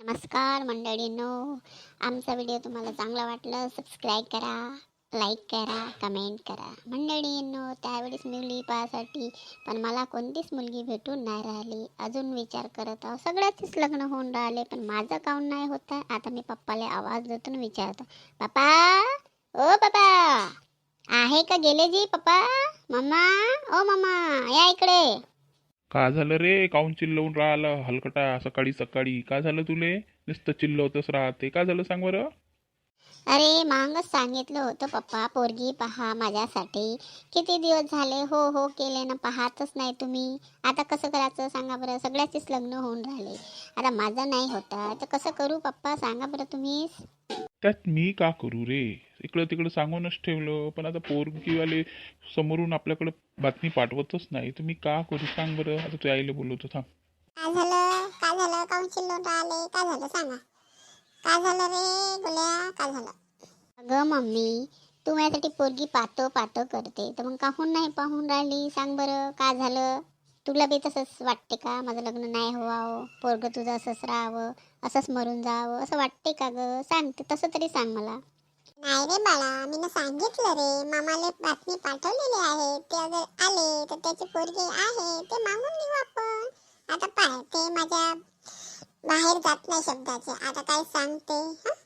नमस्कार मंडळींनो, आमचा व्हिडिओ तुम्हाला चांगला वाटलं सबस्क्राईब करा, लाईक करा, कमेंट करा. मंडळींनो, त्यावेळेस मुली पाहासाठी पण मला कोणतीच मुलगी भेटून नाही राहिली. अजून विचार करत आहो, सगळ्याचेच लग्न होऊन राहिले पण माझं काऊन नाही होत आहे. आता मी पप्पाला आवाज देतो आणि विचारतो, पप्पा, ओ पप्पा, आहे का गेले जी? पप्पा, मम्मा, ओ मम्मा, या इकडे. का झालं रे? काऊन चिल्लवून राहिलं हलकटा सकाळी सकाळी? का झालं तुले? नुसतं चिल्लवतच राहते. का झालं सांग बरं? अरे मागच सांगितलं होतं पप्पा, पोरगी पहा माझ्यासाठी. किती दिवस झाले हो हो केले ना, पाहतच नाही तुम्ही. आता कसं करायचं सांगा बरं? सगळ्याचेच लग्न होऊन राहिले, आता माझं नाही होता तर कसं करू पप्पा? सांगा बरं तुम्हीच. त्यात मी का करू रे? इकडं तिकडं सांगूनच ठेवलं, पण आता पोरगीवाले समोरून आपल्याकडे बातमी पाठवतच नाही. तुम्ही का करू सांग बरं? आता तू आईला बोलवतो थांब. काय झालं? काय झालं? काऊन चिल्लून राहिले? काय झालं सांगा? काय झालं रे गुल्या? काय झालं? अगं मम्मी, तू माझ्यासाठी पोरगी पाहतो पाहतो करते, तर मग काहून नाही पाहून राहिली सांग बरं? काय झालं? तुला बी तसंच वाटते का माझं लग्न नाही व्हावं, पोरगं तुझं असंच राहावं, असंच मरून जावं, असं वाटते का ग? सांग ते तसं तरी सांग मला. नाही रे बाळा, मी सांगितलं रे, मामाला बातमी पाठवलेली आहे. ते अगर आले तर त्याची पोरगी आहे ते मागून घेऊ आपण. आता पाय ते माझ्या बाहेर जात नाही शब्दाचे. आता काय सांगते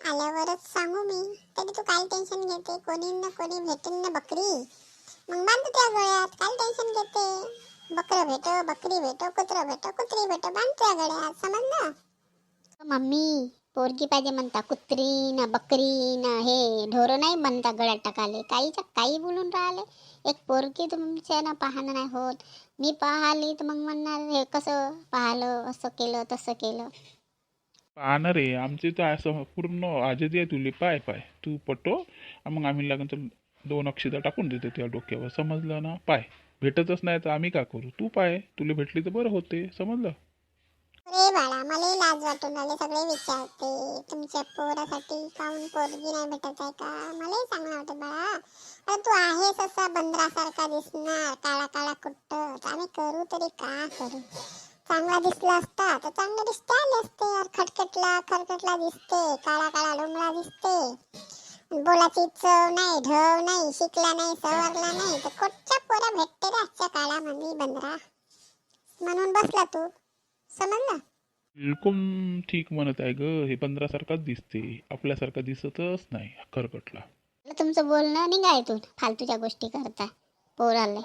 आल्यावरच सांगू मी. तरी तू काय टेन्शन घेते? कोणी ना कोणी भेटेल ना बकरी, मग बांध त्या गळ्यात. काय टेन्शन घेते? बकरं भेटो, बकरी भेटो, कुत्रं भेटो, कुत्री भेटो, बांध त्या गळ्यात. समजलं? मम्मी, पोरगी पाहिजे म्हणता, कुत्री ना बकरी ना हे ढोरं नाही म्हणता गळ्यात टाकाले. काहीच्या काही बोलून राहिले. एक पोरगी तुमच्या ना पाहणं नाही होत. मी पाहिली तर मग म्हणणार हे कसं पाहिलं, असं केलं तसं केलं. पाहणार रे, आमचे तर असं पूर्ण आजच आहे. तुले पाय पाय तू पटो, मग आम्ही लागून तर 2 अक्षता टाकून देतो त्या डोक्यावर. समजलं ना? पाय भेटतच नाही तर आम्ही का करू? तू पाय, तुला भेटली तर बरं होते. समजलं? अरे बाळा, मला लाज वाटून आले. सगळे विचारते तुमच्या पोरासाठी काऊन पोरगी नाही भेटत आहे का? मलाही चांगलं वाटतं बाळा. अरे तू आहेस असा बंदरासारखा दिसणार, काळा काळा कुट्ट. आम्ही करू तरी का करू? चांगला दिसला असता तर चांगले दिसते आले असते. यार खटखटला खरकटला दिसते, काळा काळा डोंगळा दिसते, बोलाची चव नाही, ढव नाही, शिकला नाही, सवरला नाही, तर कुठच्या पोरा भेटते रे आजच्या काळामध्ये बंदरा. म्हणून बसला तू. समजलं? बिलकुल ठीक म्हणत आहे ग. हे 15 सारखाच दिसते, आपल्यासारखा दिसतच नाही खरकटला. तुमचं बोलणं निघायतून फालतूच्या गोष्टी करता पोराले.